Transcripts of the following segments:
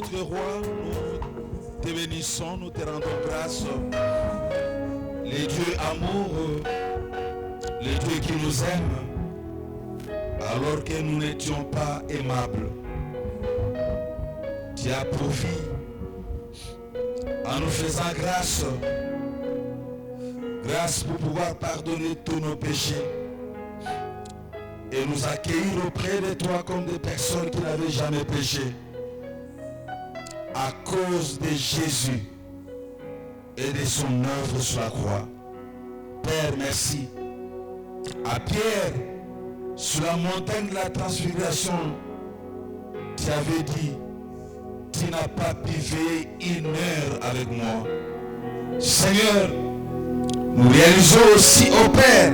notre roi, nous te bénissons, nous te rendons grâce. Les dieux amoureux, les dieux qui nous aiment, alors que nous n'étions pas aimables. Tu as pourvu en nous faisant grâce, grâce pour pouvoir pardonner tous nos péchés et nous accueillir auprès de toi comme des personnes qui n'avaient jamais péché. À cause de Jésus et de son œuvre sur la croix. Père, merci. À Pierre, sur la montagne de la transfiguration, tu avais dit, tu n'as pas pu veiller 1 heure avec moi. Seigneur, nous réalisons aussi, ô Père,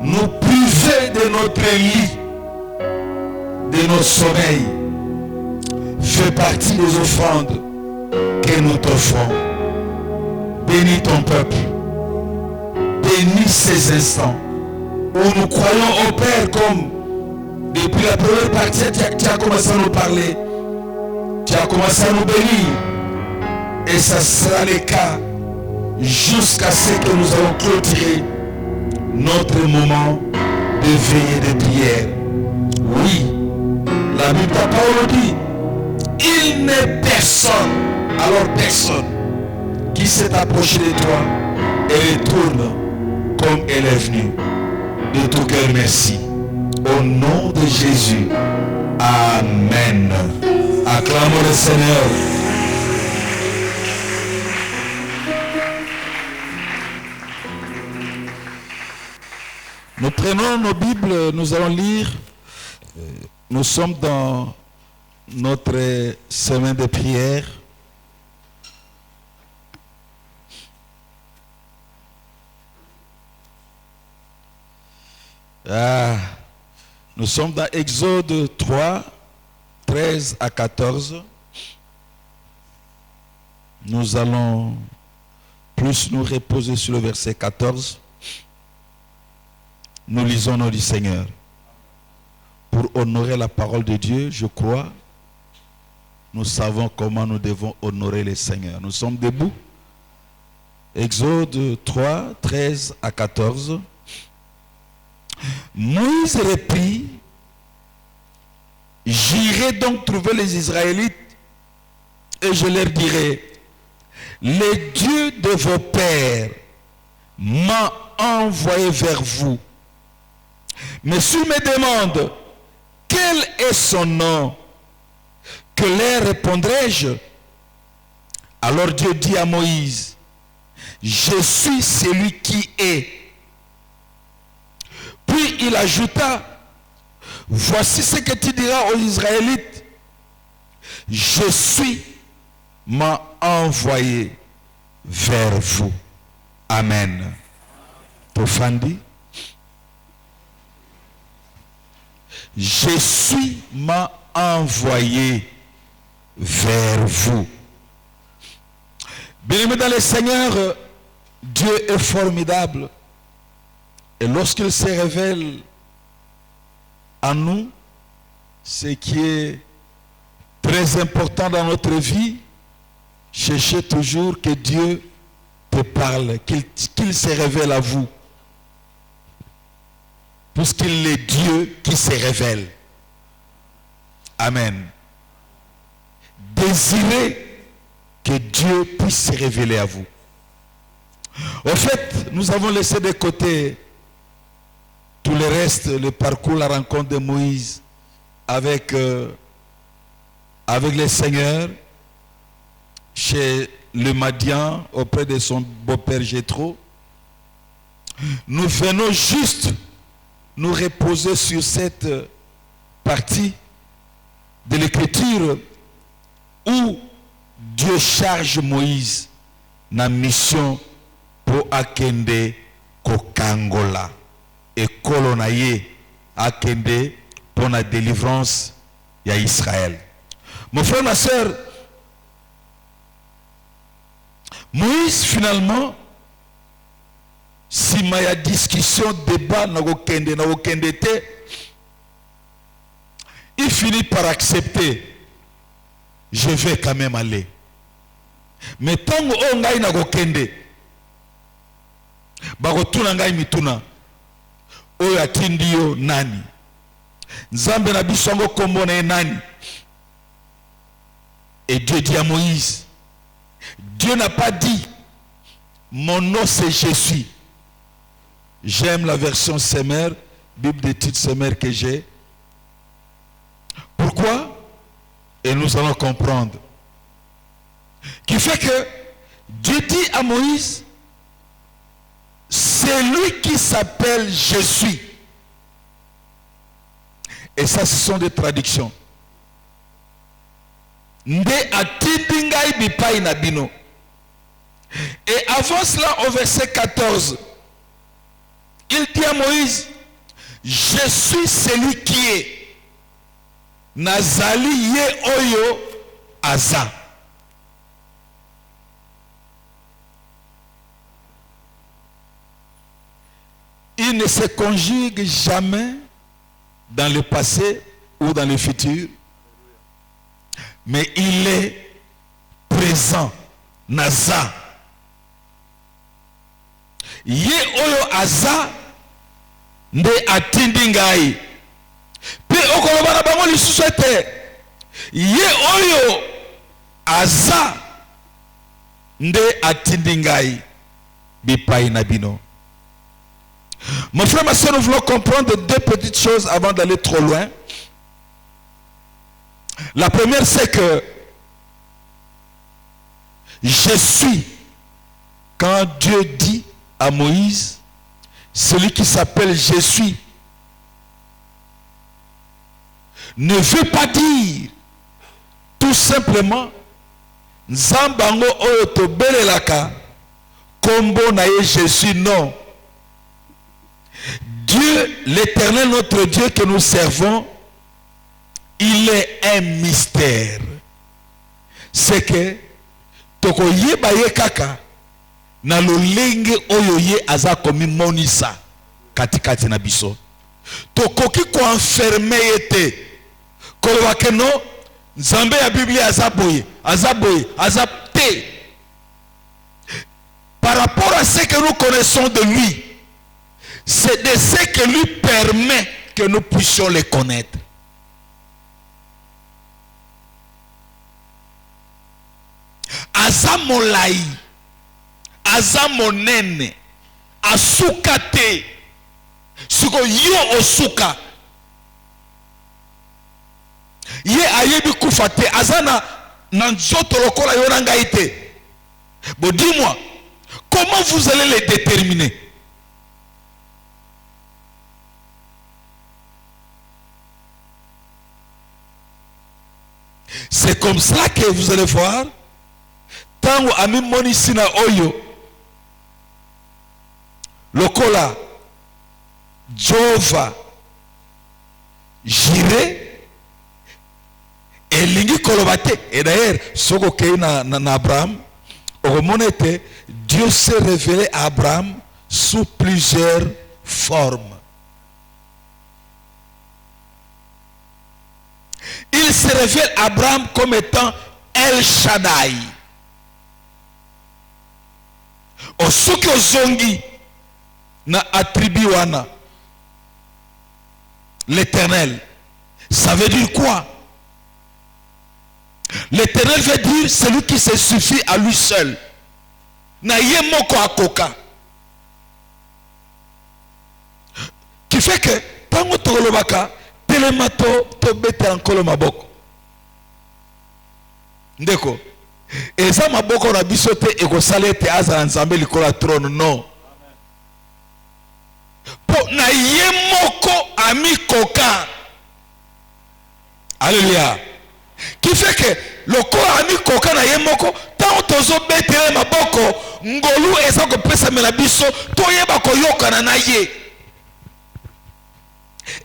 nous priver de notre lit, de notre sommeil, fait partie des offrandes que nous t'offrons. Bénis ton peuple. Bénis ces instants où nous croyons au Père, comme depuis la première partie, tu as commencé à nous parler. Tu as commencé à nous bénir. Et ça sera le cas jusqu'à ce que nous allons clôturer notre moment de veillée de prière. Oui, la Bible, ta parole dit, il n'est personne, alors personne, qui s'est approché de toi et retourne comme elle est venue. De tout cœur, merci. Au nom de Jésus. Amen. Acclamons le Seigneur. Nous prenons nos Bibles, nous allons lire. Nous sommes dans notre semaine de prière. Nous sommes dans Exode 3, 13 à 14. Nous allons plus nous reposer sur le verset 14. Nous lisons au nom du Seigneur. Pour honorer la parole de Dieu, je crois, nous savons comment nous devons honorer le Seigneur. Nous sommes debout. Exode 3, 13 à 14. Moïse reprit, j'irai donc trouver les Israélites et je leur dirai, le Dieu de vos pères m'a envoyé vers vous. Mais s'ils me demandent quel est son nom, que leur répondrai-je? Alors Dieu dit à Moïse, je suis celui qui est. Puis il ajouta, voici ce que tu diras aux Israélites, je suis m'a envoyé vers vous. Amen. Tofandi. Je suis m'a envoyé vers vous. Bien-aimés dans le Seigneur, Dieu est formidable. Et lorsqu'il se révèle à nous, ce qui est très important dans notre vie, cherchez toujours que Dieu te parle, qu'il se révèle à vous. Puisqu'il est Dieu qui se révèle. Amen. Désirez que Dieu puisse se révéler à vous. En fait, nous avons laissé de côté tout le reste, le parcours, la rencontre de Moïse avec le Seigneur chez le Madian auprès de son beau-père Jéthro. Nous venons juste nous reposer sur cette partie de l'Écriture où Dieu charge Moïse na mission pour akende kokangola et kolonaye akende pour la délivrance ya Israël. Mon frère, ma soeur, Moïse finalement, si ma discussion, débat, il finit par accepter je vais quand même aller. Mais tant que ngai na kokende, bakotuna ngai mituna, oyo atindi yo nani? Nzambe na biso ngo kombo na nani? Et Dieu dit à Moïse, Dieu n'a pas dit, mon nom c'est Jésus. J'aime la version Semer, Bible d'études Semer que j'ai. Pourquoi? Et nous allons comprendre. Qui fait que Dieu dit à Moïse, c'est lui qui s'appelle Jésus. Et ça, ce sont des traductions. Nde atindi ngai bipai na bino. Et avant cela, au verset 14, il dit à Moïse, je suis celui qui est. Nazali ye oyo aza. Il ne se conjugue jamais dans le passé ou dans le futur, mais il est présent. Naza. Ye oyo aza nde atindi ngai. Pe okoloba na bango lisusu ete ye oyo aza nde atindi ngai bipai na bino. Mon frère, ma soeur, nous voulons comprendre deux petites choses avant d'aller trop loin. La première, c'est que je suis, quand Dieu dit à Moïse, celui qui s'appelle je suis, ne veut pas dire tout simplement Nzambango oyo tobelelaka kombo na ye je suis. Non. Dieu, l'Éternel, notre Dieu que nous servons, il est un mystère. C'est que toko yeba ye kaka na lolenge oyo ye aza komi monisa katikati na biso. Toko ki ko enferme yete koloba ke no Nzambe ya Biblia azaboye azapte. Par rapport à ce que nous connaissons de lui, c'est de ce que lui permet que nous puissions les connaître. Aza molai, aza monene, asuka te, suko yo osuka. Ye ayebi kufa te, aza na nzoto lokola yo na ngai te. Bon, dis-moi, comment vous allez les déterminer? C'est comme ça que vous allez voir. Tango ami monisina oyo lokola Jova Jireh elingi kolobate. Et d'ailleurs soko kei na Abraham omonete Dieu s'est révélé à Abraham sous plusieurs formes. Il se révèle à Abraham comme étant El Shaddai. Osoki ozongi na attribut wana l'Éternel, ça veut dire quoi? L'Éternel veut dire celui qui se suffit à lui seul. Na ye moko akoka. Qui fait que tango tolobaka telemato to bete ankolo maboko. Ndeko. Eza maboko na biso te ekosalete aza Nzambe likolo ya trône, non. Po na ye moko ami koka. Alléluia. Qui fait que le corps ami koka na ye moko tant tozo betele maboko ngolu eza ko pesa mela biso to yeba ko yokana na ye.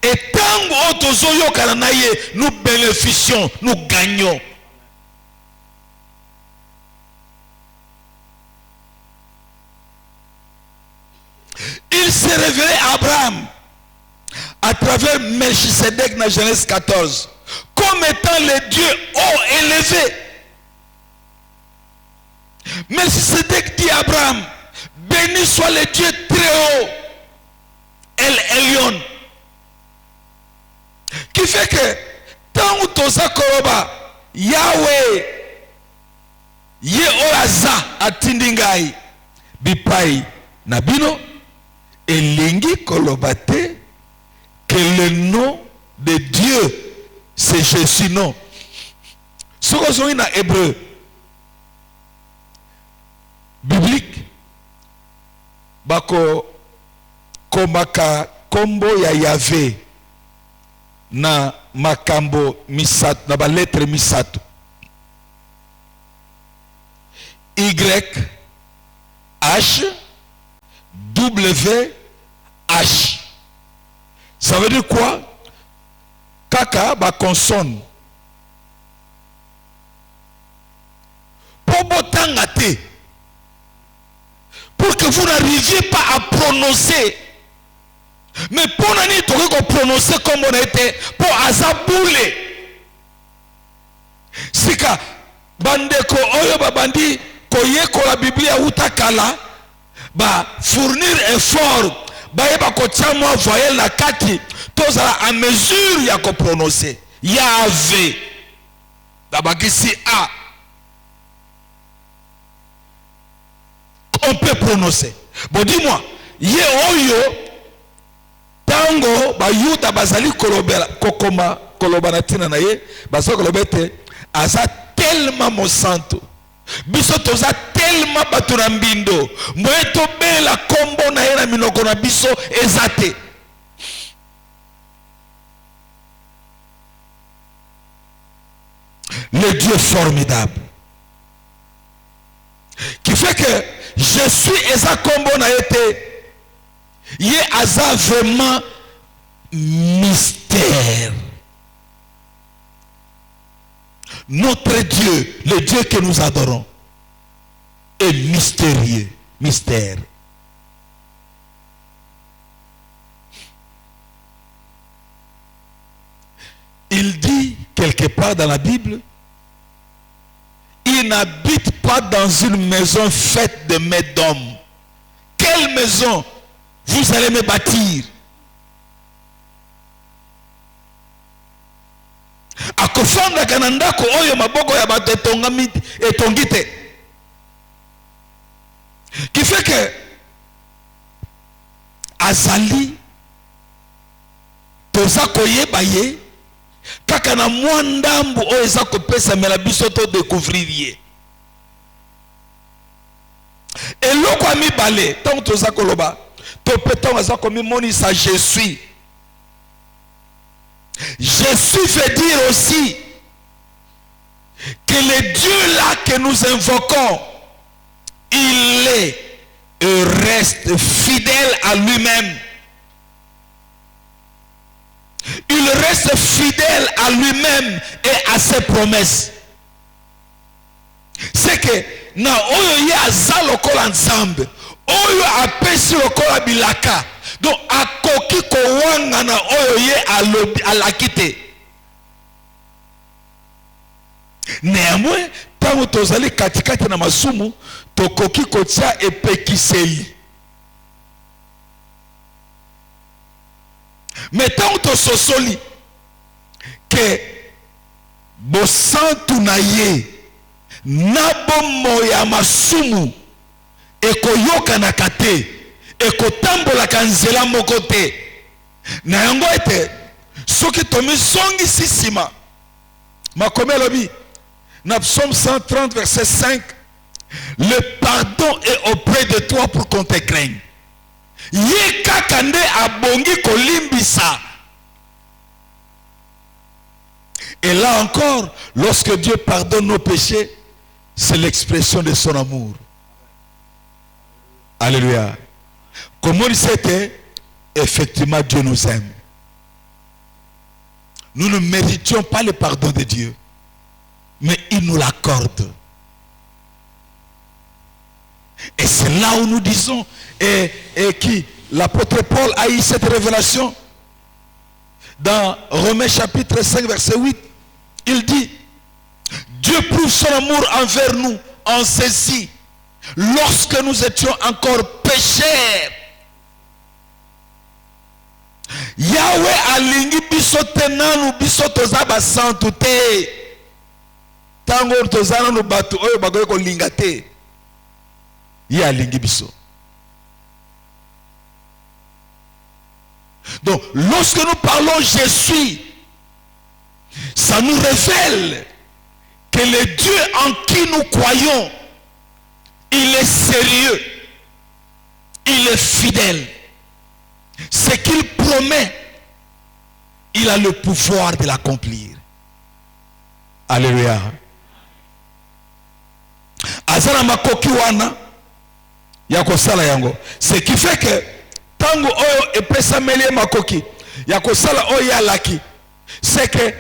Et tant tozo yokana na ye, nous bénéficions, nous gagnons. Il s'est révélé à Abraham à travers Melchisedec dans Genèse 14 comme comme étant les dieux haut élevés. Melchisedec dit à Abraham, béni soit le Dieu très haut, El Elyon. Qui fait que, tant où toza koroba, Yahweh, Ye oaza atindingai, bipai nabino, elingi kolobate, que le nom de Dieu, c'est Jésus, non. Ce qu'on dit dans hébreu, biblique, bako komaka kombo ya Yahvé na makambo misato, na ba lettre misato. Y, H, W, H. Ça veut dire quoi? Kaka, ba consonne. Pour botangate. Pour que vous n'arriviez pas à prononcer. Mais pour n'ani toke prononcer comme on était, pour azaboule. Sika, bandeko oyo babandi, koye ko la Bible utakala, ba fournir effort, ba yeba ko tiamo voyelle na kati, tozala à mesure ya ko prononcer. Yahvé. Dabakisi A. On peut prononcer. Bon, dis-moi, ye oyo tango ba yuda bazali kolobela kokoma kolobanatina na ye baso kolobete aza tellement mon santo biso toza tellement batura mbindo moeto bela kombo na ye na minoko na biso ezate. Le Dieu formidable qui fait que je suis Eza Kombo na été. Il y a vraiment mystère. Notre Dieu, le Dieu que nous adorons, est mystérieux. Mystère. Il dit quelque part dans la Bible, il n'habite pas dans une maison faite de mains d'hommes. Quelle maison vous allez me bâtir? Akofanda kanandako oyo maboko ya bato etongite. Qui fait que azali toza koyeba ye kaka na mwandambu oyo eza kopesa mela biso to découvrir ye. Eloko amibale tant toza koloba to peton aza komi monisa je suis. Jésus veut dire aussi que le Dieu là que nous invoquons, il est et reste fidèle à lui-même. Il reste fidèle à lui-même et à ses promesses. C'est que na oyo ya azalokola nzambe, oyo apesi lokola bilaka. Donc akoki kowanga na oyo ye alakite. Néanmoins, tango tozali katikati na masumu, tokoki kotia epekiseli. Mais tango tososoli que bosantu na ye na bomo ya masumu ekoyoka na kate ekotambola kanzela moko te na yango ete soki tomi songi sisima makomi alobi na psaume 130 verset 5, le pardon est auprès de toi pour qu'on te craigne. Ye kaka nde abongi kolimbisa. Et là encore, lorsque Dieu pardonne nos péchés, c'est l'expression de son amour. Alléluia. Comment il s'était, effectivement Dieu nous aime. Nous ne méritions pas le pardon de Dieu, mais il nous l'accorde. Et c'est là où nous disons, et qui l'apôtre Paul a eu cette révélation dans Romains chapitre 5 verset 8. il dit, Dieu prouve son amour envers nous en ceci, lorsque nous étions encore pécheurs. Yahweh alingi biso tenanu biso tozaba santu te. Tango tozana no batu oyo bagoye ko linga te. Ya alingi biso. Donc, lorsque nous parlons je suis, ça nous révèle que le Dieu en qui nous croyons, il est sérieux, il est fidèle. Ce qu'il promet, il a le pouvoir de l'accomplir. Alléluia. Azana makoki wana yako sala yango. Ce qui fait que tango oyo epesa melie makoki yako sala oyo alaki. C'est que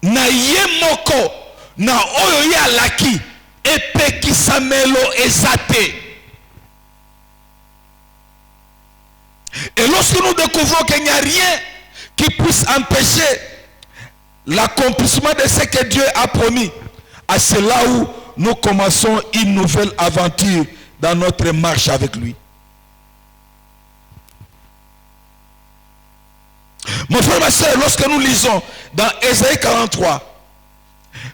na ye moko na oyo ya laki epekisa melo ezate. Et lorsque nous découvrons qu'il n'y a rien qui puisse empêcher l'accomplissement de ce que Dieu a promis, c'est là où nous commençons une nouvelle aventure dans notre marche avec lui. Mon frère, ma soeur, lorsque nous lisons dans Ésaïe 43,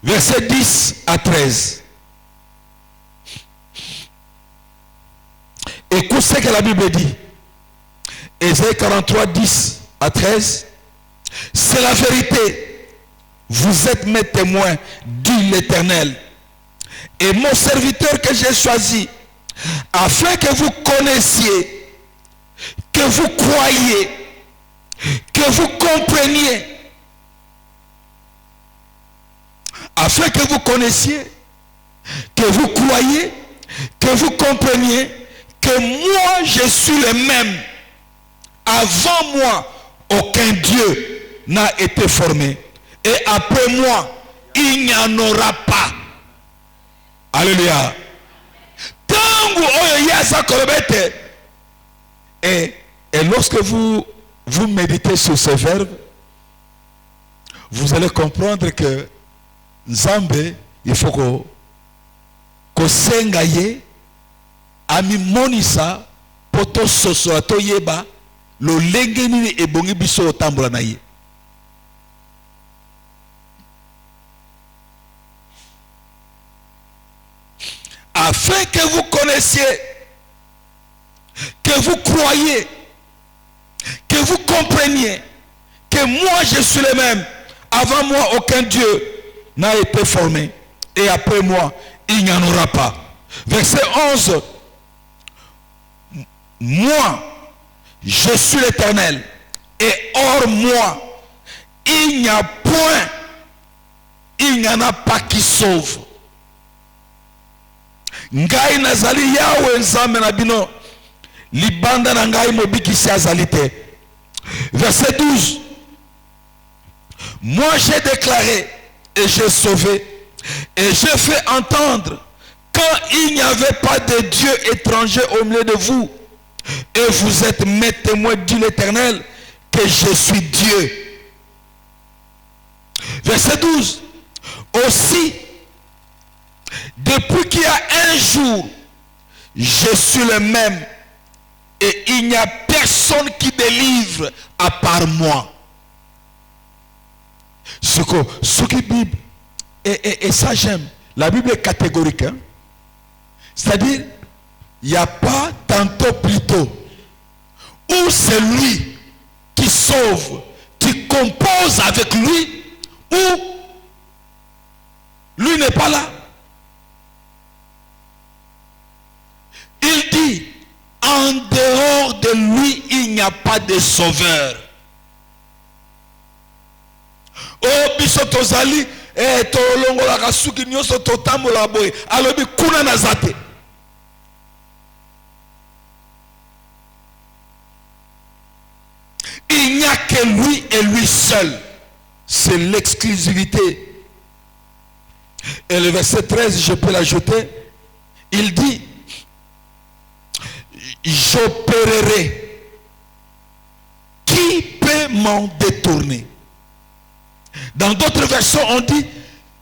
versets 10 à 13, écoute ce que la Bible dit. Ésaïe 43, 10 à 13, c'est la vérité. Vous êtes mes témoins, dit l'Éternel, et mon serviteur que j'ai choisi, afin que vous connaissiez, que vous croyiez, que vous compreniez, afin que vous connaissiez, que vous croyiez, que vous compreniez, que moi je suis le même. Avant moi, aucun Dieu n'a été formé. Et après moi, il n'y en aura pas. Alléluia. Et lorsque vous méditez sur ce verbe, vous allez comprendre que Nzambe, il faut que sengaye ami monisa poto soso atoyeba lo lenge nini ebongi biso otambola na ye. Afin que vous connaissiez, que vous croyiez, que vous compreniez que moi je suis le même. Avant moi aucun Dieu n'a été formé et après moi il n'y en aura pas. Verset 11. Moi je suis l'Éternel et hors moi il n'y a point, il n'y en a pas qui sauve. Ngai nazali Yahweh nzambe na bino libanda na ngai mobikisi azali te. Verset 12. Moi j'ai déclaré et j'ai sauvé et j'ai fait entendre quand il n'y avait pas de Dieu étranger au milieu de vous. Et vous êtes mes témoins, dit l'Éternel, que je suis Dieu. Verset 12. Aussi, depuis qu'il y a un jour, je suis le même. Et il n'y a personne qui délivre à part moi. Ce qui Bible, et ça j'aime. La Bible est catégorique. Hein? C'est-à-dire, il n'y a pas tantôt plutôt. Ou c'est lui qui sauve, qui compose avec lui, ou lui n'est pas là. Il dit, en dehors de lui, il n'y a pas de sauveur. Oh, bisotozali, tolongo la kasuki nyoso totamo la boy, alobi kuna nazate. Il n'y a que lui et lui seul. C'est l'exclusivité. Et le verset 13, je peux l'ajouter. Il dit, j'opérerai. Qui peut m'en détourner? Dans d'autres versions, on dit,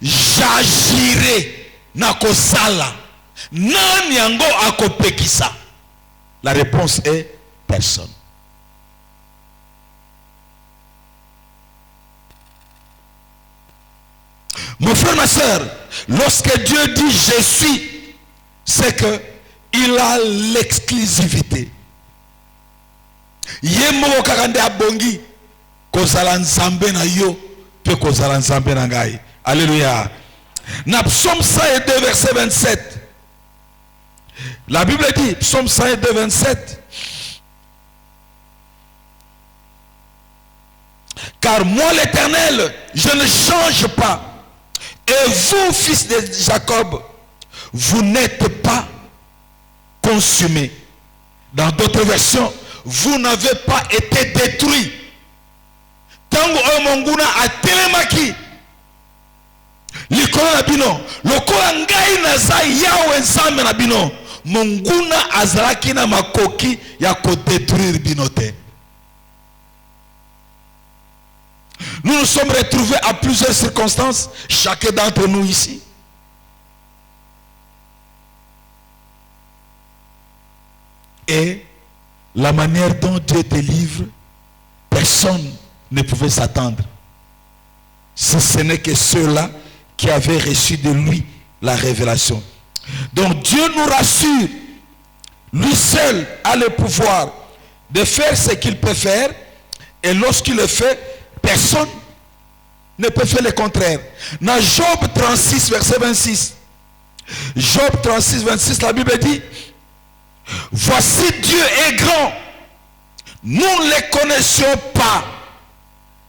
j'agirai na kosala. Nani yango akopekisa? La réponse est personne. Mon frère, ma soeur, lorsque Dieu dit je suis, c'est que il a l'exclusivité. Yemo kakande abongi kozala nzambe na yo pe kozala nzambe na ngai. Alléluia. Na Psaume 102 verset 27. La Bible dit, Psaume 102 27. Car moi l'Éternel, je ne change pas. Et vous, fils de Jacob, vous n'êtes pas consumés. Dans d'autres versions, vous n'avez pas été détruits. Tango omonguna atelemaki. Likolo na bino, lokola ngai naza yawe nzambe na bino, monguna azalaki na makoki ya ko détruire bino te. Nous nous sommes retrouvés à plusieurs circonstances, chacun d'entre nous ici. Et la manière dont Dieu délivre, personne ne pouvait s'attendre. Si ce n'est que ceux-là qui avaient reçu de lui la révélation. Donc Dieu nous rassure. Lui seul a le pouvoir de faire ce qu'il peut faire. Et lorsqu'il le fait, personne ne peut faire le contraire. Dans Job 36, verset 26. Job 36, 26, la Bible dit, voici Dieu est grand. Nous ne le connaissions pas.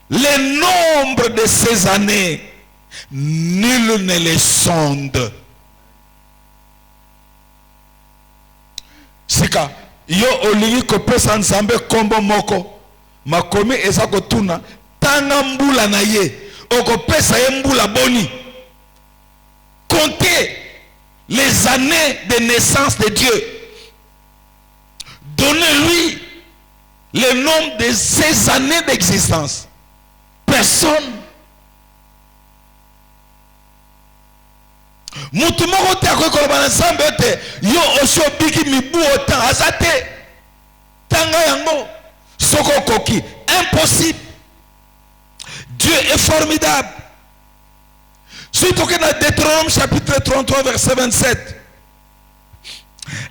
Le nombre de ses années, nul ne les sonde. Sika, yo olingi kopesa nzambe kombo moko. Makomi eza kotuna tanga mbula na ye. Okopesa ye mbula boni. Comptez les années de naissance de Dieu. Donnez-lui le nombre de ses années d'existence. Personne. Mutu moko te akoki na nzambe te yo osi obiki mibu otan azate tanga yango soko koki impossible. Dieu est formidable. Surtout que dans Deutéronome chapitre 33 verset 27,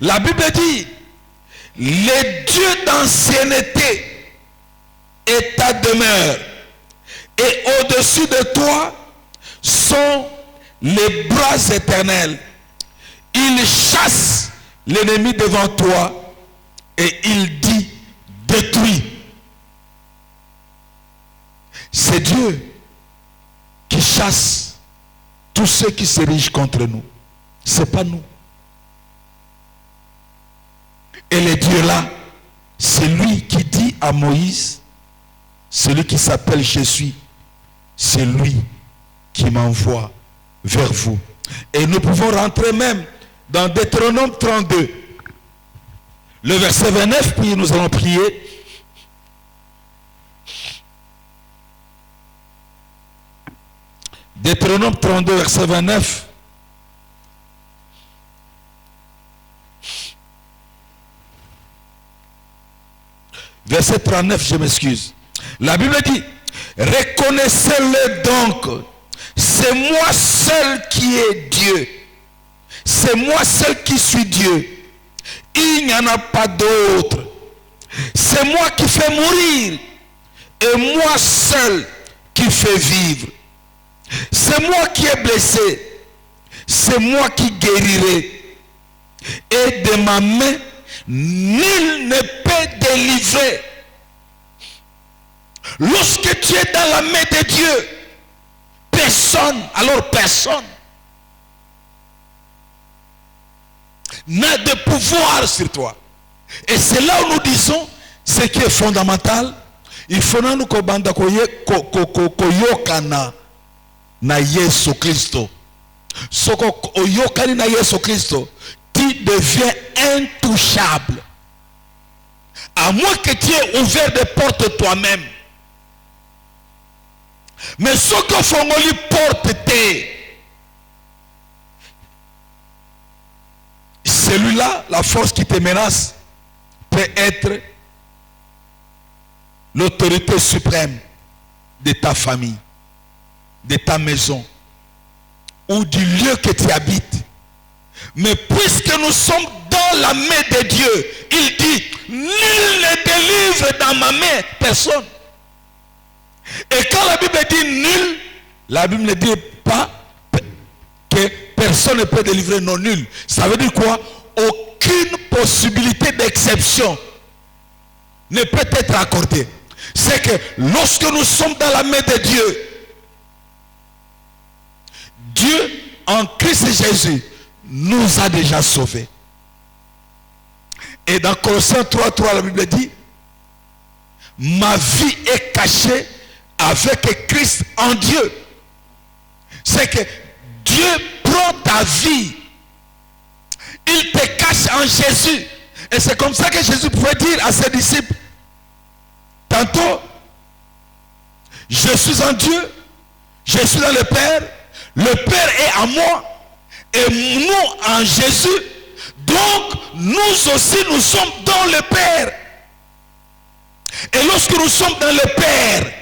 la Bible dit, les dieux d'ancienneté est ta demeure, et au-dessus de toi sont les bras éternels. Il chasse l'ennemi devant toi et il dit détruis. C'est Dieu qui chasse tous ceux qui s'érigent contre nous. C'est pas nous. Et le Dieu là, c'est lui qui dit à Moïse, celui qui s'appelle je suis, c'est lui qui m'envoie vers vous. Et nous pouvons rentrer même dans Deutéronome 32, le verset 29, puis nous allons prier. Deutéronome 32, verset 29. Verset 39, je m'excuse. La Bible dit, reconnaissez-le donc. C'est moi seul qui est Dieu. C'est moi seul qui suis Dieu. Il n'y en a pas d'autre. C'est moi qui fais mourir. Et moi seul qui fais vivre. C'est moi qui ai blessé. C'est moi qui guérirai. Et de ma main, nul ne peut délivrer. Lorsque tu es dans la main de Dieu, personne, alors personne n'a de pouvoir sur toi. Et c'est là où nous disons ce qui est fondamental. Il faut nous kobanda koyokana na Yesu Christo. Soko oyokani na Yesu Christo, tu deviens intouchable. À moins que tu aies ouvert des portes toi-même. Mais ce que fongoli porte te, celui-là, la force qui te menace, peut être l'autorité suprême de ta famille, de ta maison, ou du lieu que tu habites. Mais puisque nous sommes dans la main de Dieu, il dit, nul ne délivre dans ma main personne. Et quand la Bible dit nul, la Bible ne dit pas que personne ne peut délivrer non nul. Ça veut dire quoi? Aucune possibilité d'exception ne peut être accordée. C'est que lorsque nous sommes dans la main de Dieu, Dieu en Christ Jésus nous a déjà sauvés. Et dans Colossiens 3:3, la Bible dit, ma vie est cachée avec Christ en Dieu. C'est que Dieu prend ta vie, il te cache en Jésus. Et c'est comme ça que Jésus pouvait dire à ses disciples, tantôt, je suis en Dieu, je suis dans le Père est en moi, et nous en Jésus, donc nous aussi nous sommes dans le Père. Et lorsque nous sommes dans le Père,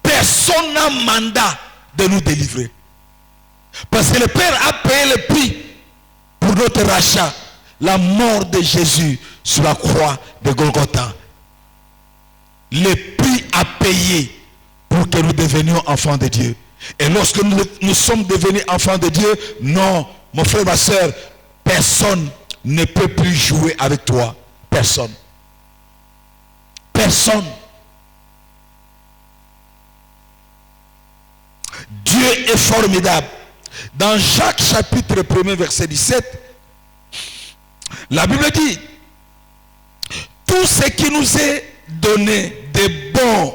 personne n'a mandat de nous délivrer. Parce que le Père a payé le prix pour notre rachat, la mort de Jésus sur la croix de Golgotha. Le prix à payer pour que nous devenions enfants de Dieu. Et lorsque nous sommes devenus enfants de Dieu, non, mon frère, ma soeur, personne ne peut plus jouer avec toi. Personne. Personne. Dieu est formidable. Dans Jacques chapitre 1er verset 17, la Bible dit, tout ce qui nous est donné de bon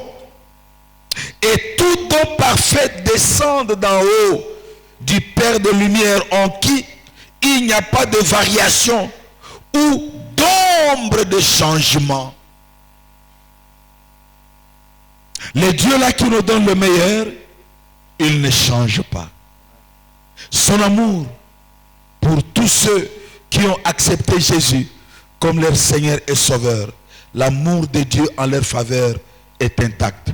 et tout don parfait descend d'en haut du Père de lumière, en qui il n'y a pas de variation ou d'ombre de changement. Le Dieu là qui nous donne le meilleur, il ne change pas. Son amour pour tous ceux qui ont accepté Jésus comme leur Seigneur et Sauveur, l'amour de Dieu en leur faveur est intact.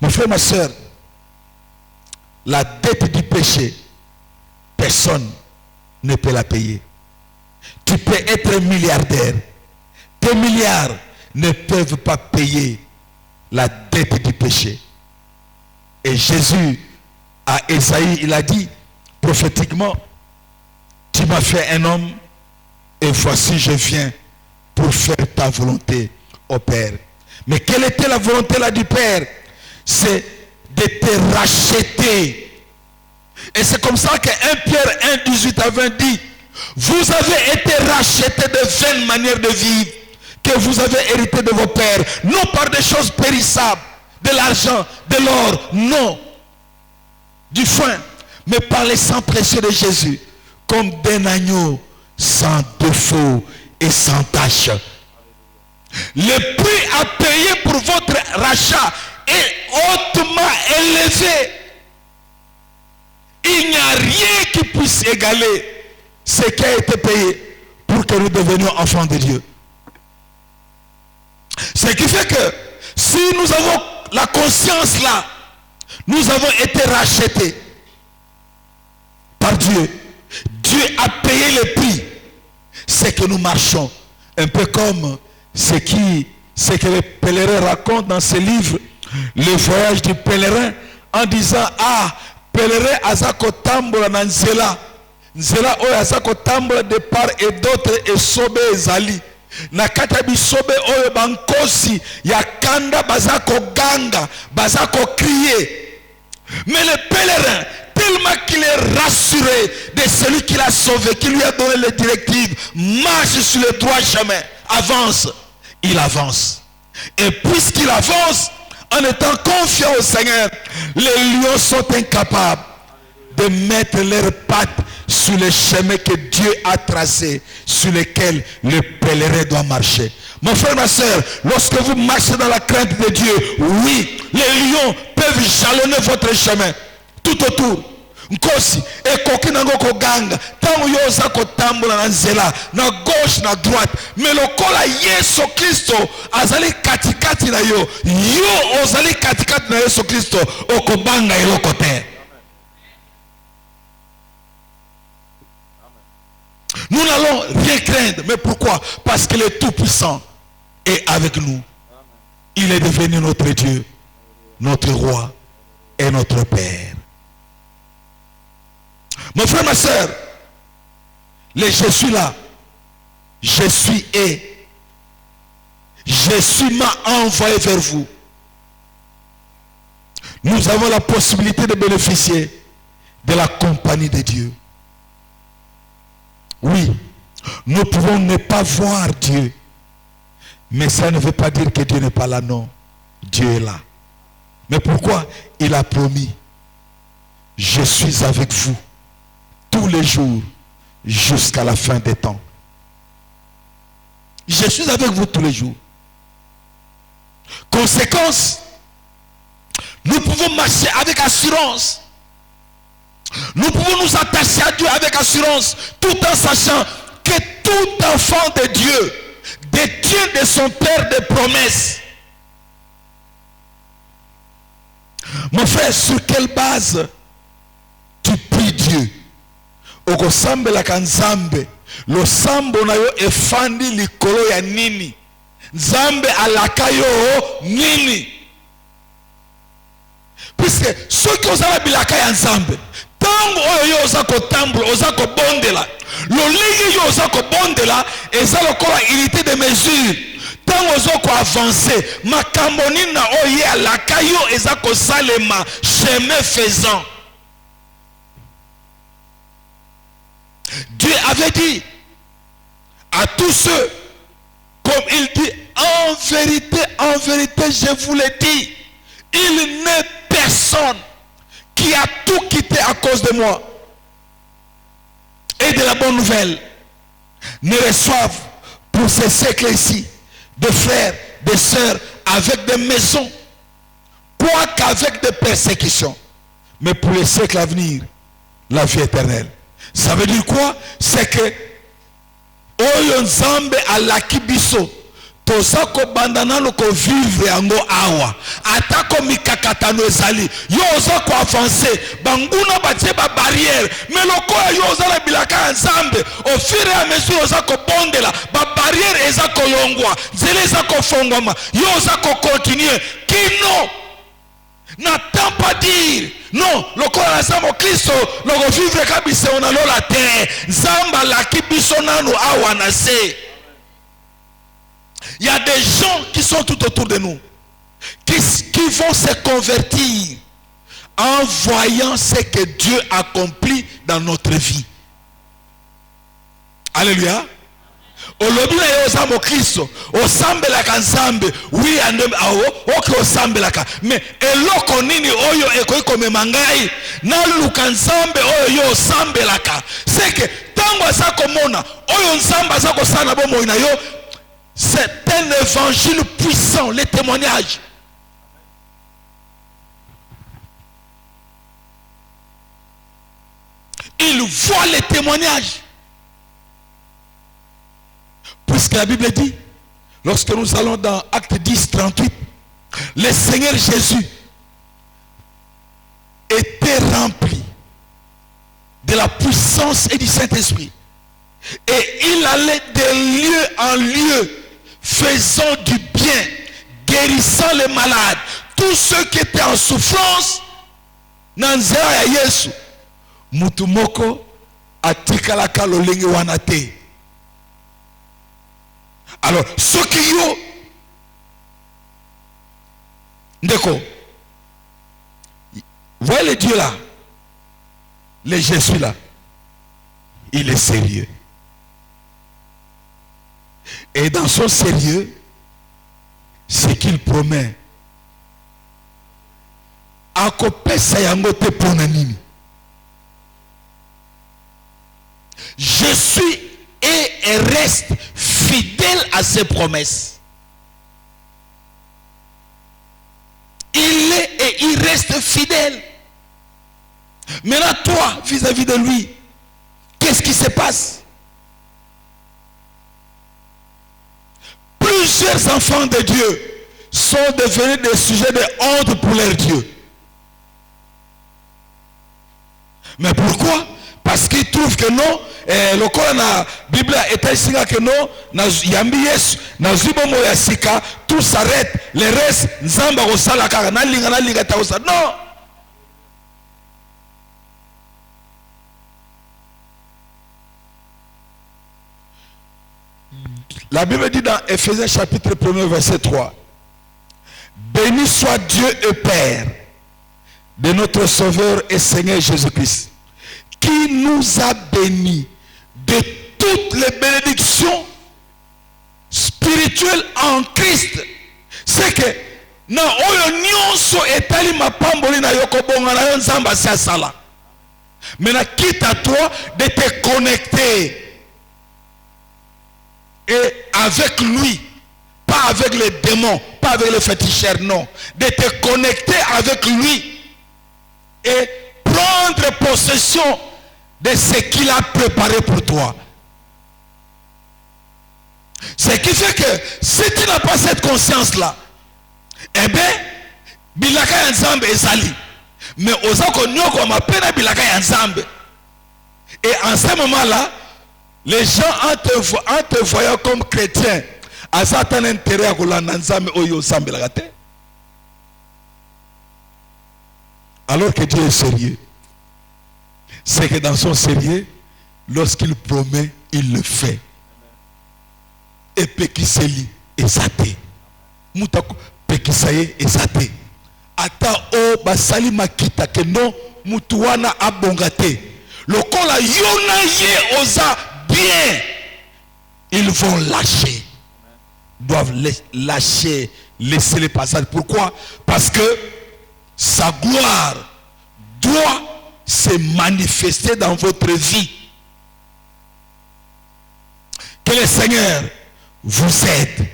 Mon frère, ma soeur, la dette du péché, personne ne peut la payer. Tu peux être milliardaire, tes milliards ne peuvent pas payer la dette du péché. Et Jésus, à Ésaïe, il a dit prophétiquement, tu m'as fait un homme et voici je viens pour faire ta volonté, ô Père. Mais quelle était la volonté là du Père? C'est de te racheter. Et c'est comme ça que 1 Pierre 1, 18 à 20 dit, vous avez été rachetés de vaines manières de vivre que vous avez hérité de vos pères, non par des choses périssables, de l'argent, de l'or, non, du foin, mais par le sang précieux de Jésus, comme d'un agneau sans défaut et sans tache. Le prix à payer pour votre rachat est hautement élevé. Il n'y a rien qui puisse égaler ce qui a été payé pour que nous devenions enfants de Dieu. Ce qui fait que si nous avons la conscience là, nous avons été rachetés par Dieu. Dieu a payé le prix. C'est que nous marchons un peu comme ce que les pèlerins racontent dans ce livre, le voyage du pèlerin, en disant, ah, pèlerin azako tambola na nzela oyo azako tambola de part et d'autre et sobe ezali na kati ya bisobe oyo bankosi ya kanda bazako ganga bazako crier. Mais le pèlerin, tellement qu'il est rassuré de celui qui l'a sauvé, qui lui a donné les directives, marche sur le droit chemin, avance, il avance. Et puisqu'il avance, en étant confiant au Seigneur, les lions sont incapables de mettre leurs pattes sur le chemin que Dieu a tracé, sur lequel le pèlerin doit marcher. Mon frère, ma soeur, lorsque vous marchez dans la crainte de Dieu, oui, les lions peuvent jalonner votre chemin tout autour. nkosi ekoki nango koganga tango yo oza kotambola na nzela na gauche na droite mais lokola Yesu Kristo azali katikati na yo yo ozali katikati na Yesu Kristo okobanga eloko te. Nous n'allons rien craindre. Mais pourquoi? Parce que le Tout-Puissant est avec nous. Il est devenu notre Dieu, notre roi et notre Père. Mon frère, ma soeur, je suis là. Je suis et Jésus m'a envoyé vers vous. Nous avons la possibilité de bénéficier de la compagnie de Dieu. Oui, nous pouvons ne pas voir Dieu. Mais ça ne veut pas dire que Dieu n'est pas là, non. Dieu est là. Mais pourquoi? Il a promis. Je suis avec vous tous les jours jusqu'à la fin des temps. Je suis avec vous tous les jours. Conséquence, nous pouvons marcher avec assurance. Nous pouvons nous attacher à Dieu avec assurance, tout en sachant que tout enfant de Dieu détient de son Père des promesses. Mon frère, sur quelle base tu pries Dieu? Okosambelaka Nzambe, lo sambo na yo efandi likolo ya nini? Nzambe alaka yo nini? Puisque ceux qui osala bilaka ya Nzambe, tango oyo yo oza kotambola, oza kobondela, lolenge yo oza kobondela, eza lokola unité de mesure. Tango ozo ko avancer, makambo nini na oyo alaka yo eza kosalema chemin faisant. Dieu avait dit à tous ceux, comme il dit, en vérité, je vous le dis, il n'est personne qui a tout quitté à cause de moi et de la bonne nouvelle ne reçoivent pour ces siècles ici de frères, de sœurs avec des maisons, quoi qu'avec des persécutions, mais pour les siècles à venir, la vie éternelle. Ça veut dire quoi? C'est que Oyo Nzambe alaki biso toza ko bandana loko vivre yango awa atako mikakatano ezali yo oza ko avancer banguna batie ba barrière mais loko yo oza la bilaka Nzambe au fur et à mesure oza ko bondela ba barrière eza ko yongwa nzela eza ko fongwama yo oza ko continuer kino n'attends pas dire non lokola Nzambe Kristo loko vivre kabisa ona lola te Nzamba laki biso nanu awa na se. Il y a des gens qui sont tout autour de nous qui vont se convertir en voyant ce que Dieu accomplit dans notre vie. Alléluia. Olobi na yo Nzambe Kristo osambelaka Nzambe oui ande oke osambelaka mais eloko nini oyo ekoki komema ngai na luka Nzambe oyo yo osambelaka c'est que tango aza komona oyo Nzambe aza kosala na bomoi na yo. C'est un évangile puissant, les témoignages. Il voit les témoignages. Puisque la Bible dit, lorsque nous allons dans Acte 10, 38, le Seigneur Jésus était rempli de la puissance et du Saint-Esprit. Et il allait de lieu en lieu, faisant du bien, guérissant les malades, tous ceux qui étaient en souffrance. Nanzera ya Yesu, mutumoko atikalaka lolenge wanate. Alors, ceux qui yo, ndeko, voyez le Dieu là, le Jésus là, il est sérieux. Et dans son sérieux, ce qu'il promet, je suis et reste fidèle à ses promesses. Il est et il reste fidèle. Maintenant, toi, quoi vis-à-vis de lui? Qu'est-ce qui se passe? Plusieurs enfants de Dieu sont devenus des sujets de honte pour leur Dieu. Mais pourquoi? Parce qu'ils trouvent que non, le corps la Bible est ainsi que non, yambi Yesu, na zubo moya sika, tout s'arrête, le reste, nzamba osala kaka, na linga ta osala. Non! La Bible dit dans Ephésiens chapitre 1 verset 3, béni soit Dieu et Père de notre Sauveur et Seigneur Jésus-Christ, qui nous a bénis de toutes les bénédictions spirituelles en Christ. C'est que na oyo nyonso etali mapamboli na yoko bonga na yo nzamba si asala. Maintenant quitte à toi de te connecter et avec lui, pas avec les démons, pas avec les féticheurs, non, de te connecter avec lui et prendre possession de ce qu'il a préparé pour toi. Ce qui fait que si tu n'as pas cette conscience-là, eh bien, bilaka ya nzambe ezali. Mais ozako nyoko mapena bilaka ya nzambe. Et en ce moment-là, les gens en te voyant comme chrétien, à certains intérêt à kolanda nzambe oyo nzambe la gâte. Alors que Dieu est sérieux. C'est que dans son sérieux, lorsqu'il promet, il le fait. Et pekiseli ezate. Mutako pekisaye ezate. Ata o basali makita que non mutuana abongate. Le kola yona ye oza bien. Ils vont lâcher. Doivent lâcher, laisser les passages. Pourquoi? Parce que sa gloire doit se manifester dans votre vie. Que le Seigneur vous aide.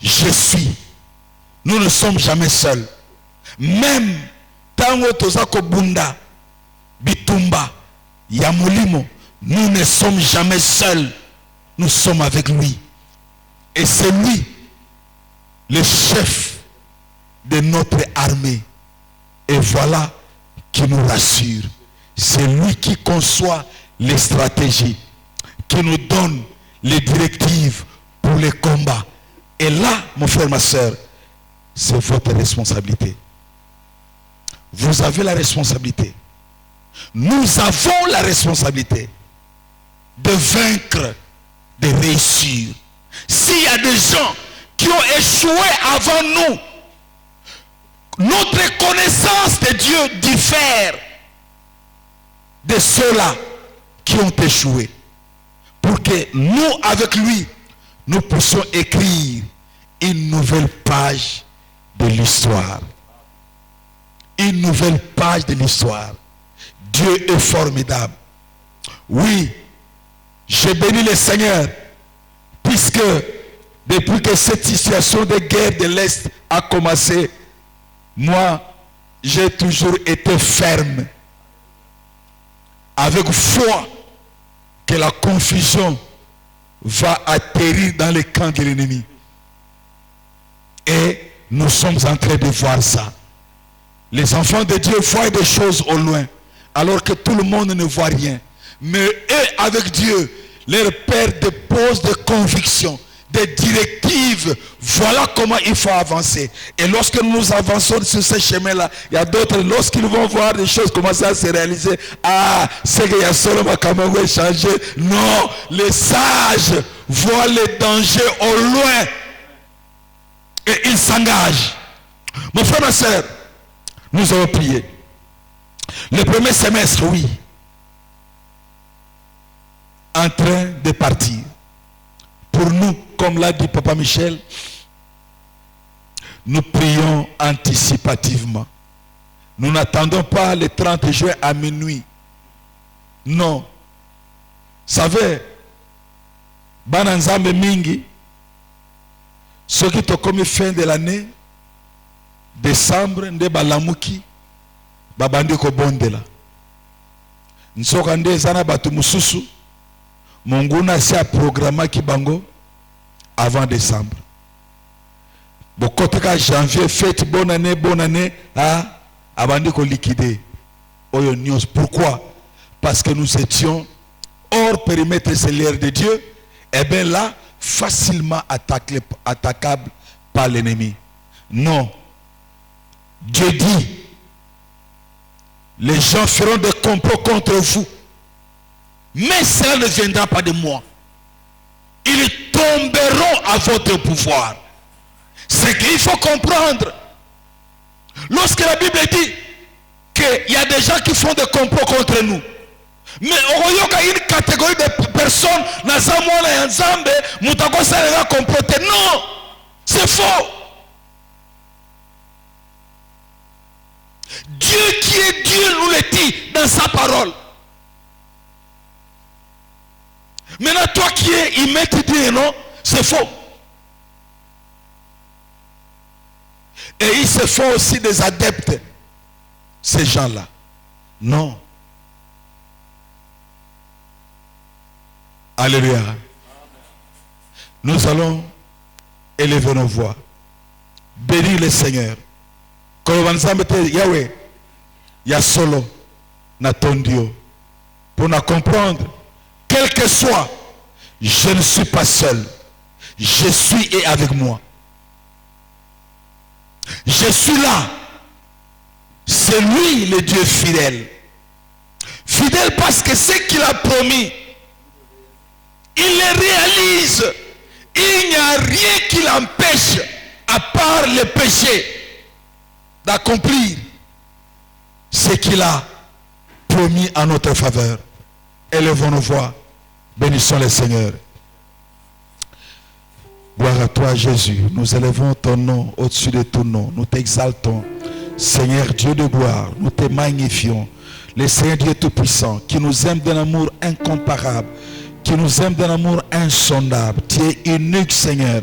Je suis. Nous ne sommes jamais seuls. Même tango tozako bunda, bitumba, yamulimo, nous ne sommes jamais seuls. Nous sommes avec lui. Et c'est lui, le chef de notre armée. Et voilà qui nous rassure. C'est lui qui conçoit les stratégies, qui nous donne les directives pour les combats. Et là, mon frère, ma soeur, c'est votre responsabilité. Vous avez la responsabilité. Nous avons la responsabilité de vaincre, de réussir. S'il y a des gens qui ont échoué avant nous, notre connaissance de Dieu diffère de ceux-là qui ont échoué. Pour que nous, avec lui, nous puissions écrire une nouvelle page de l'histoire. Une nouvelle page de l'histoire. Dieu est formidable. Oui, j'ai béni le Seigneur, puisque depuis que cette situation de guerre de l'Est a commencé, moi, j'ai toujours été ferme, avec foi, que la confusion va atterrir dans les camps de l'ennemi. Et nous sommes en train de voir ça. Les enfants de Dieu voient des choses au loin, alors que tout le monde ne voit rien. Mais eux, avec Dieu, leur Père dépose des convictions, des directives. Voilà comment il faut avancer. Et lorsque nous avançons sur ce chemin-là, il y a d'autres, lorsqu'ils vont voir des choses commencer à se réaliser, ah, c'est qu'il y a seulement comment changer. Non, les sages voient les dangers au loin et ils s'engagent. Mon frère, ma soeur, nous avons prié. Le premier semestre, oui, en train de partir. Pour nous, comme l'a dit Papa Michel, nous prions anticipativement. Nous n'attendons pas le 30 juin à minuit. Non. Vous savez, Bananzambe Mingi, ce qui est comme fin de l'année, décembre, de Balamuki, Babandi Kobondela. Nsokande zana batu mususu. Monguna si a programme qui bango avant décembre. Bokoteka janvier, fête, bonne année, avant de liquider. Oyo news. Pourquoi? Parce que nous étions hors périmètre cellulaire de Dieu. Et bien là, facilement attaquable par l'ennemi. Non. Dieu dit, les gens feront des complots contre vous. Mais cela ne viendra pas de moi. Ils tomberont à votre pouvoir. C'est qu'il faut comprendre. Lorsque la Bible dit qu'il y a des gens qui font des complots contre nous. Mais il y a une catégorie de personnes comploter. Non, c'est faux. Dieu qui est Dieu nous le dit dans sa parole. Maintenant, toi qui es, il met te dire non, c'est faux. Et ils se font aussi des adeptes, ces gens-là. Non. Alléluia. Nous allons élever nos voix. Bénir le Seigneur. Comme on dit, Yahweh, Yah solo, na ton Dieu. Pour nous comprendre, quel que soit, je ne suis pas seul. Je suis et avec moi. Je suis là. C'est lui le Dieu fidèle. Fidèle parce que ce qu'il a promis, il le réalise. Il n'y a rien qui l'empêche, à part le péché, d'accomplir ce qu'il a promis en notre faveur. Élevons nos voix. Bénissons le Seigneur. Gloire à toi, Jésus. Nous élevons ton nom au-dessus de tout nom. Nous t'exaltons. Seigneur Dieu de gloire, nous te magnifions. Le Seigneur Dieu Tout-Puissant, qui nous aime d'un amour incomparable, qui nous aime d'un amour insondable. Tu es unique, Seigneur.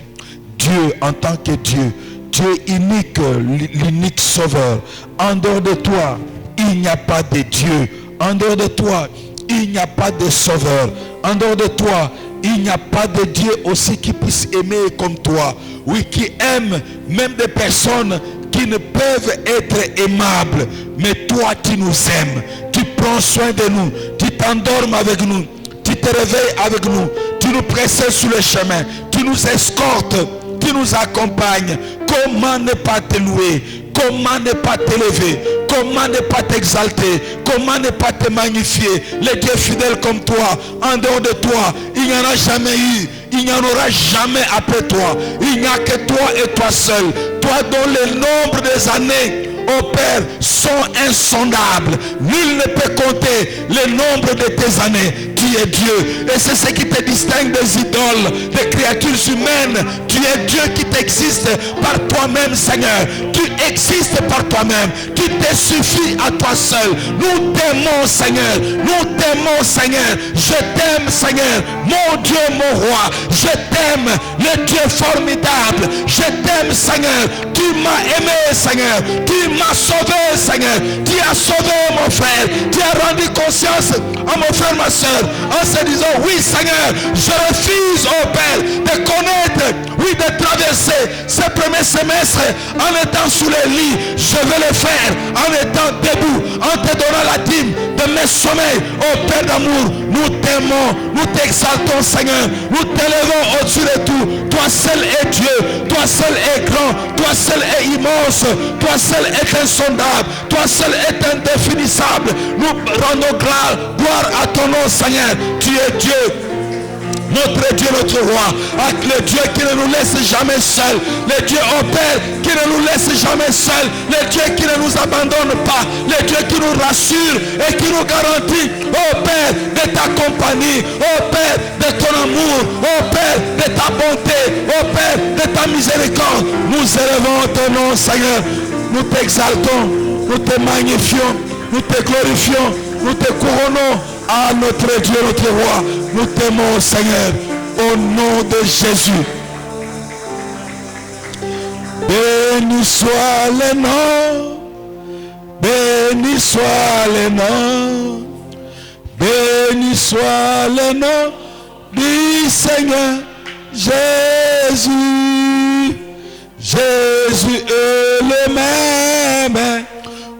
Dieu en tant que Dieu. Tu es unique, l'unique sauveur. En dehors de toi, il n'y a pas de Dieu. En dehors de toi, il n'y a pas de sauveur. En dehors de toi, il n'y a pas de Dieu aussi qui puisse aimer comme toi. Oui, qui aime même des personnes qui ne peuvent être aimables. Mais toi, tu nous aimes. Tu prends soin de nous. Tu t'endormes avec nous. Tu te réveilles avec nous. Tu nous précèdes sur le chemin. Tu nous escortes. Tu nous accompagnes. Comment ne pas te louer? Comment ne pas t'élever? Comment ne pas t'exalter? Comment ne pas te magnifier? Les dieux fidèles comme toi, en dehors de toi, il n'y en a jamais eu. Il n'y en aura jamais après toi. Il n'y a que toi et toi seul. Toi dont le nombre des années, ô Père, sont insondables. Nul ne peut compter le nombre de tes années. Tu es Dieu. Et c'est ce qui te distingue des idoles, des créatures humaines. Tu es Dieu qui t'existe par toi-même, Seigneur. Tu existes par toi-même. Tu te suffis à toi seul. Nous t'aimons, Seigneur. Nous t'aimons, Seigneur. Je t'aime, Seigneur. Mon Dieu, mon roi. Je t'aime, le Dieu formidable. Je t'aime, Seigneur. Tu m'as aimé, Seigneur. Tu m'as sauvé, Seigneur. Tu as sauvé mon frère. Tu as rendu conscience à mon frère, ma soeur, en se disant, oui, Seigneur, je refuse, oh Père, de connaître, oui, de traverser ce premier semestre en étant sous les lits. Je vais le faire en étant debout, en te donnant la dîme de mes sommeils. Oh Père d'amour, nous t'aimons, nous t'exaltons, Seigneur. Nous t'élevons au-dessus de tout. Toi seul est Dieu. Toi seul est grand. Toi seul est immense. Toi seul est insondable. Toi seul est indéfinissable. Nous rendons gloire à ton nom, Seigneur. Tu es Dieu. Notre Dieu, notre roi, le Dieu qui ne nous laisse jamais seul, le Dieu au Père qui ne nous laisse jamais seul, le Dieu qui ne nous abandonne pas, le Dieu qui nous rassure et qui nous garantit, au Père, de ta compagnie, au Père, de ton amour, au Père, de ta bonté, au Père, de ta miséricorde. Nous élevons ton nom, Seigneur, nous t'exaltons, nous te magnifions, nous te glorifions, nous te couronnons. À notre Dieu, notre roi, nous t'aimons, Seigneur, au nom de Jésus. Béni soit le nom, béni soit le nom, Béni soit le nom du Seigneur Jésus. Jésus est le même,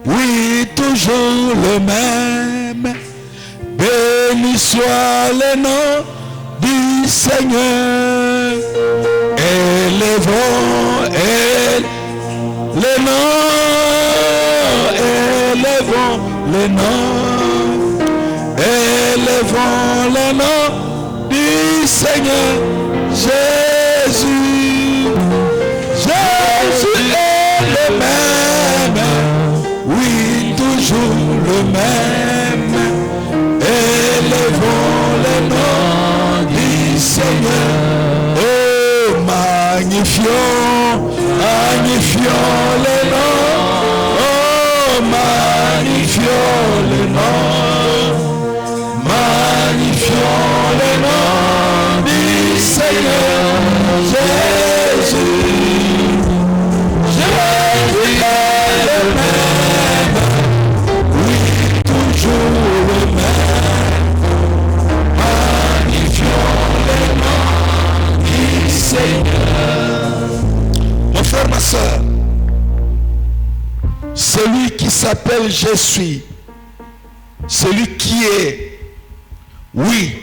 oui, toujours le même. Béni soit le nom du Seigneur. Élevons le nom, élevons le nom, élevons le nom du Seigneur Jésus. Jésus est le même, oui, toujours le même. Élevons le nom du Seigneur. Oh, magnifions, magnifions le nom. Oh, magnifions le nom. Magnifions le nom du Seigneur Jésus. Jésus est le même, oui, toujours le même. Magnifions le nom du Seigneur. Mon frère, ma soeur, celui qui s'appelle Je suis, celui qui est, oui.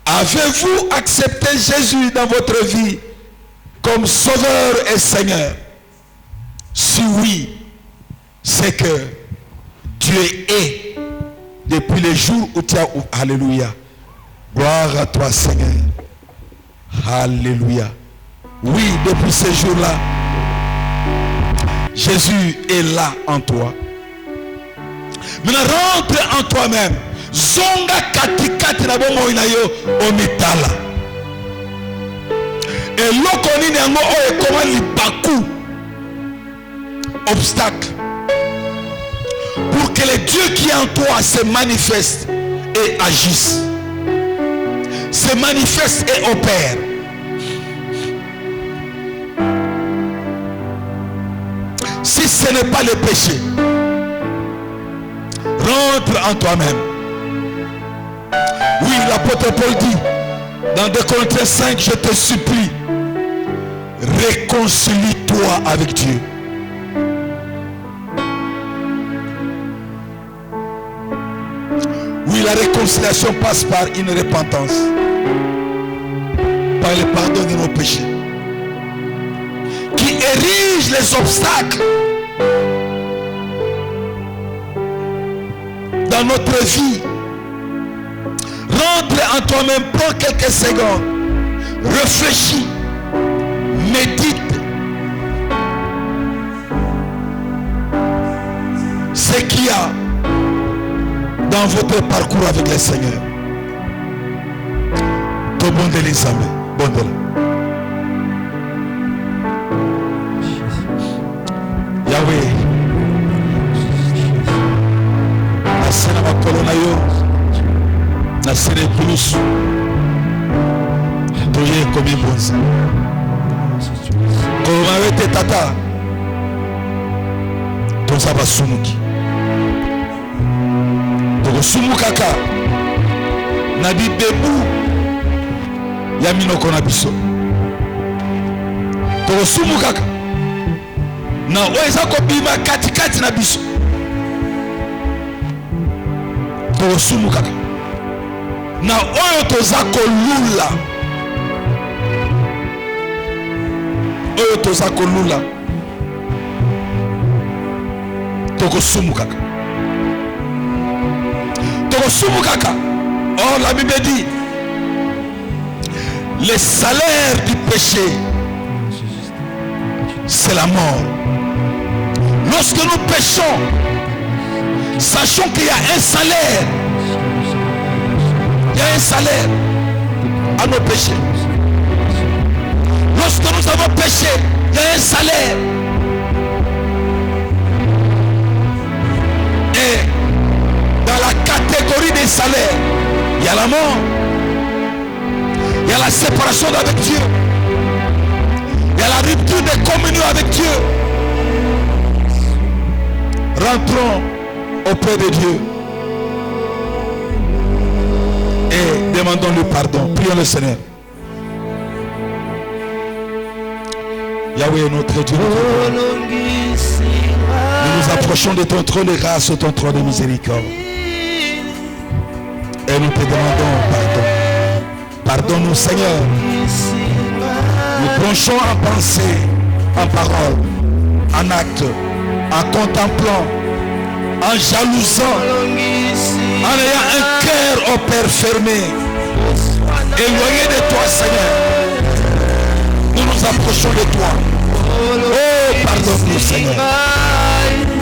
Avez-vous accepté Jésus dans votre vie comme Sauveur et Seigneur? Si oui, c'est que Dieu est depuis le jour où tu as... Alléluia. Gloire à toi, Seigneur. Alléluia. Oui, depuis ce jour-là, Jésus est là en toi. Maintenant, rentre en toi-même. Zonga katikati na bongo inayo omitala. Et l'okoni nango oye koma libaku. Obstacle. Pour que le Dieu qui est en toi se manifeste et agisse. Se manifeste et opère. Si ce n'est pas le péché, rentre en toi-même. Oui, l'apôtre Paul dit dans 2 Corinthiens 5, je te supplie, réconcilie-toi avec Dieu. Oui, la réconciliation passe par une repentance, par le pardon de nos péchés, qui érige les obstacles dans notre vie. Rentre en toi-même, prends quelques secondes, réfléchis, médite ce qu'il y a dans votre parcours avec le Seigneur. Tout bon de les amis, bon de là. Yahweh, la scène va colonner. La série plus toye comme bonzi comme avec tata ton ça va sumuki donc sumukaka nabi debu ya minoko na biso donc sumukaka na oeza ko bima katikati na biso donc sumukaka na oyo toza kolula, oyo toza kolula tokosumu kaka, tokosumu kaka. Or la Bible dit le salaire du péché c'est la mort. Lorsque nous péchons, sachons qu'il y a un salaire. Il y a un salaire à nos péchés. Lorsque nous avons péché, il y a un salaire. Et dans la catégorie des salaires, il y a la mort. Il y a la séparation avec Dieu. Il y a la rupture de communion avec Dieu. Rentrons auprès de Dieu. Demandons le pardon. Prions le Seigneur. Yahweh, notre Dieu, nous nous approchons de ton trône de grâce, ton trône de miséricorde. Et nous te demandons pardon. Pardonne-nous, Seigneur. Nous penchons en pensée, en parole, en acte, en contemplant, en jalousant, en ayant un cœur au Père fermé, éloigné de toi, Seigneur. Nous nous approchons de toi. Oh, pardonne-nous, Seigneur.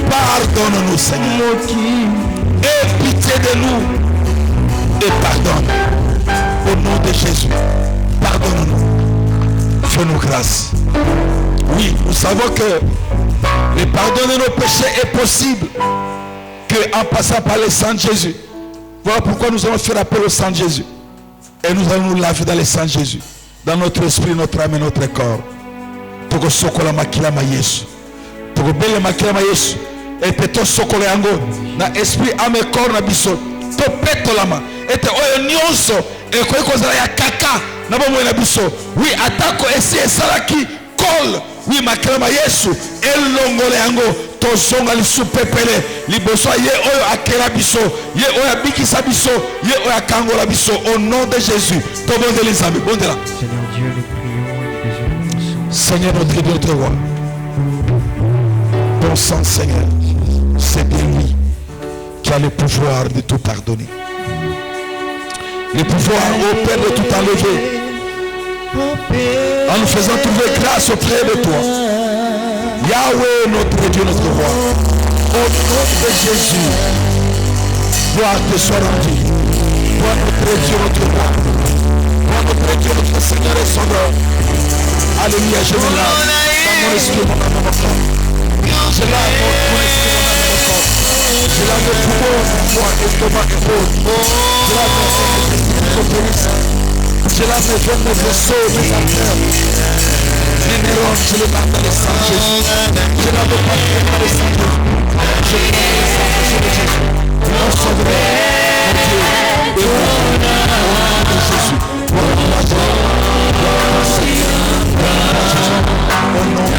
Pardonne-nous, Seigneur. Aie pitié de nous et pardonne. Au nom de Jésus, pardonne-nous. Fais-nous grâce. Oui, nous savons que le pardon de nos péchés est possible qu'en passant par le sang de Jésus. Voilà pourquoi nous allons faire appel au sang de Jésus. Et nous allons nous laver dans le sang de Jésus. Dans notre esprit, notre âme et notre corps. Toko sokola makila ma Yesu. Toko bele makila ma Yesu. Et peto sokola yango na esprit, âme et corps na biso. To peto lama. Et te oyo nyonso et ko ekozala ya kaka na bomo na biso. Oui, atako esi esalaki kol. Oui, makila ma Yesu elongole yango tozonga lisu pepele liboso ye oyo akela biso, ye oyo abikisa biso, ye oyo akangola biso au nom de Jésus. Tobonde les amis, bonde là. Seigneur Dieu, nous prions et nous Seigneur notre Dieu, notre roi. Bon sang, Seigneur, c'est bien lui qui a le pouvoir de tout pardonner. Le pouvoir au Père de tout enlever. En nous faisant trouver grâce auprès de toi. Yahweh, notre Dieu, notre roi. Au nom de Jésus, gloire te soit rendue. Gloire notre Dieu, notre roi. Gloire notre Dieu, notre Seigneur et Sauveur. Alléluia, je me lave dans mon esprit, mon âme, mon corps. Je lave mon esprit, mon âme, mon corps. Je lave le poumon, mon foie, estomac, épaule. Je lave mon sang, mes testicules, mon pénis. Je lave mes veines, mes vaisseaux, mes artères. Mes neurones, je les lave dans le sang de Jésus. Je lave le papier dans le sang de Jésus. Je lave le sang de Jésus. Mon sauveur, mon Dieu, et mon nom de Jésus. Au nom de Jésus. Au nom de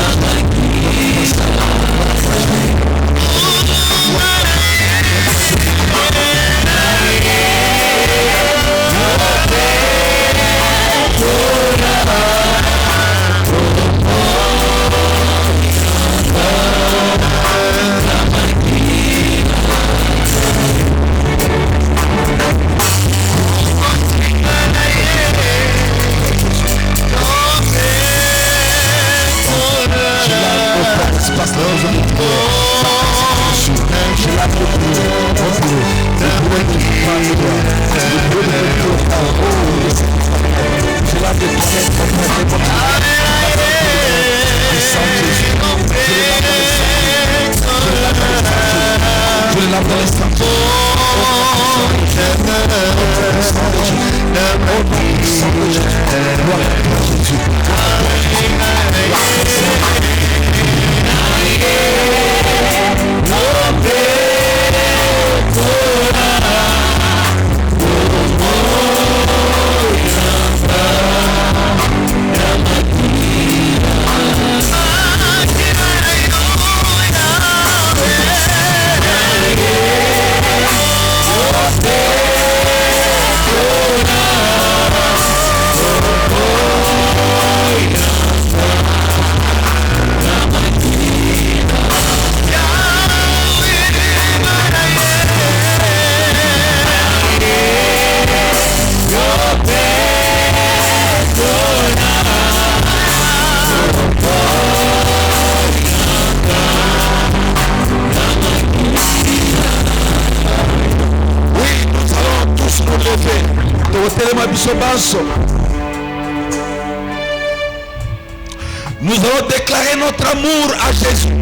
Nous allons déclarer notre amour à Jésus.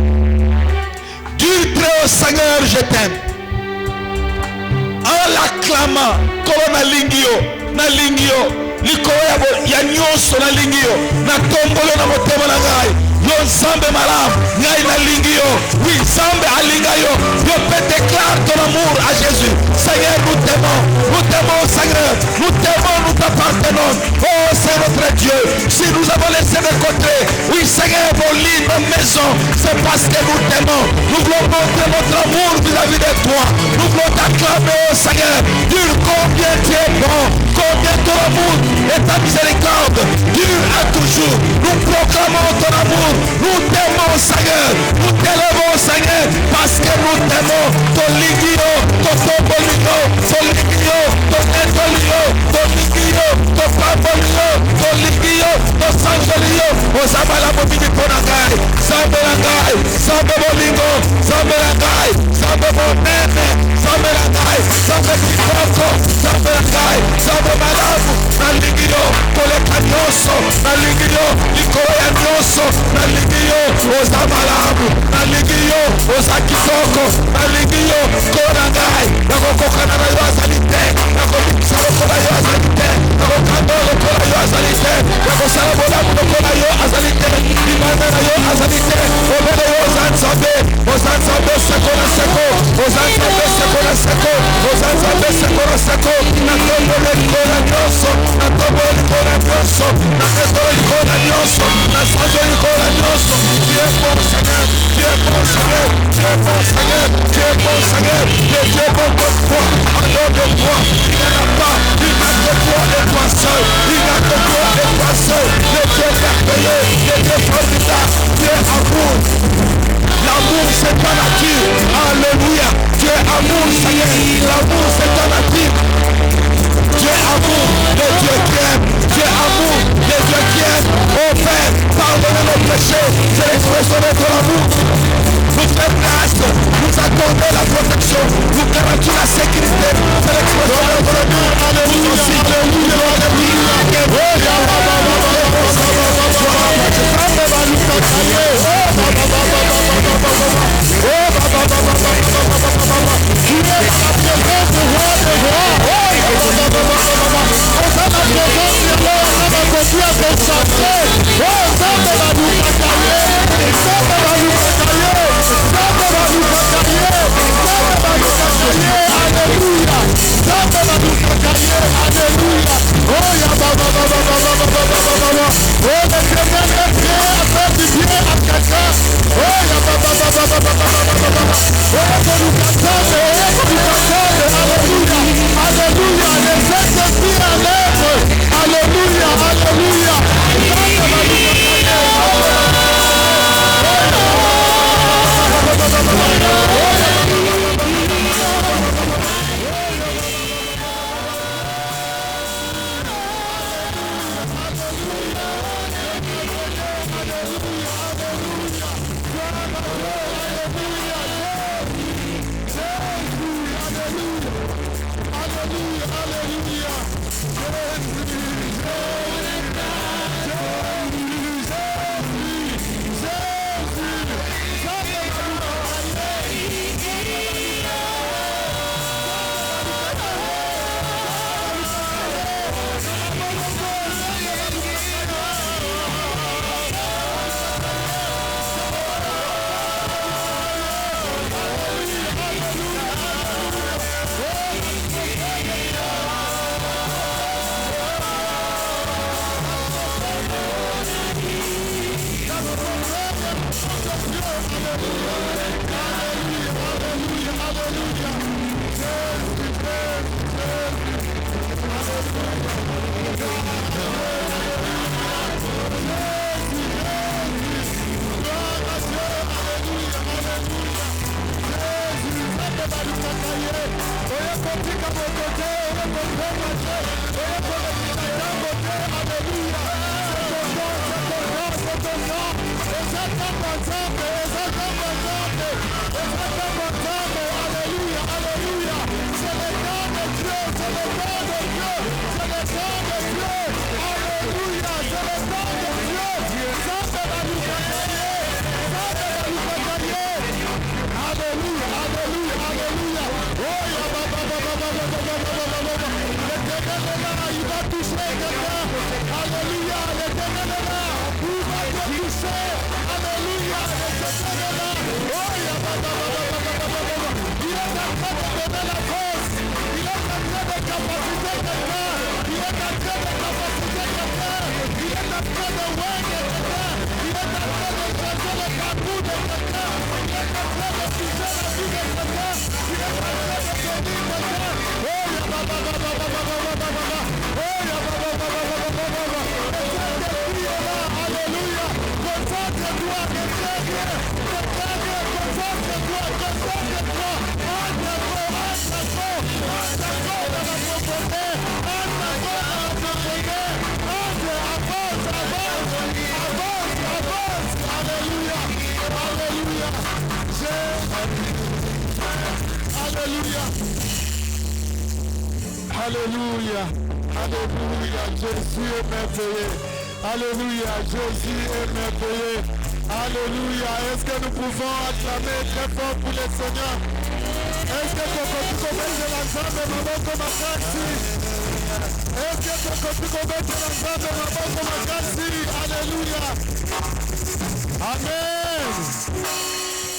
Dieu très haut, Seigneur, je t'aime. En l'acclamant, Corona Lingio, na Lingio, Likoya ya nyonso na Lingio, na tombolo na motema na ngai. Yo Nzambe malamu, ngai nalingi yo. Oui, Nzambe alinga yo. Yo peut déclare ton amour à Jésus. Seigneur, nous t'aimons Seigneur. Nous t'aimons, nous t'appartenons. Oh, c'est notre Dieu. Si nous avons laissé de côté, oui Seigneur, nos lits, nos maisons, c'est parce que nous t'aimons. Nous voulons montrer notre amour vis-à-vis de toi. Nous voulons t'acclamer, oh Seigneur. Dire combien tu es bon, combien ton amour et ta miséricorde dure à toujours. Nous proclamons ton amour. Nous t'aimons, Seigneur. Nous t'élevons, Seigneur, parce que nous t'aimons. Ton ligio, ton tombolio, ton ligio, ton netolio, ton ligio, ton pambolio, ton ligio, ton sanjolio. Osabala mobili ponagai, Sambelangai, Sambelingo, Sambelangai, Sambebonene, Sambelangai, Sambekikoko, Sambelangai, Sambemalamu, Naligio, Kolekanyoso, Naligio, Likoya Nyoso, Naligio, Osabalamu, Naligio, Osakikoko, Naligio, Konagai, Nakokokana yo azalite, Nakokisalo yo azalite, Nakokandolo yo azalite, Nakosalabola kola yo azalite, Imana yo azalite, Obele yo Zanzabe, Ozanzabe sekora seko, Ozanzabe sekora seko, Ozanzabe sekora seko, Natombo likora nyoso, Natombo likora nyoso, Natombo likora nyoso, Nasanjo likora nyoso. Tu es bon Seigneur, tu es bon Seigneur, tu es bon Seigneur, tu es bon Seigneur, tu es bon pour toi, en dehors de toi, il n'y en a pas, il n'y a que toi et toi seul, il n'y a que toi et toi seul, le Dieu merveilleux, le Dieu formidable, tu es amour. L'amour c'est ta nature, alléluia, tu es amour Seigneur, l'amour c'est ta nature. Tu es amour, le Dieu qui aime, tu es amour, le Dieu qui aime. Oh Père, pardonne nos péchés, c'est l'expression de ton amour. Nous faisons grâce, nous accordons la protection, nous garantissons la sécurité, c'est l'expression de ton amour. Nous aussi, Alléluia, l'éternel est là. Il va te toucher. Alléluia, Alléluia, Jésus est merveilleux. Alléluia, Jésus est merveilleux. Alléluia, est-ce que nous pouvons acclamer très fort pour le Seigneur? Est-ce que tu peux mettre l'ensemble maboko makasi? Est-ce que tu peux mettre l'ensemble maboko makasi? Alléluia. Amen.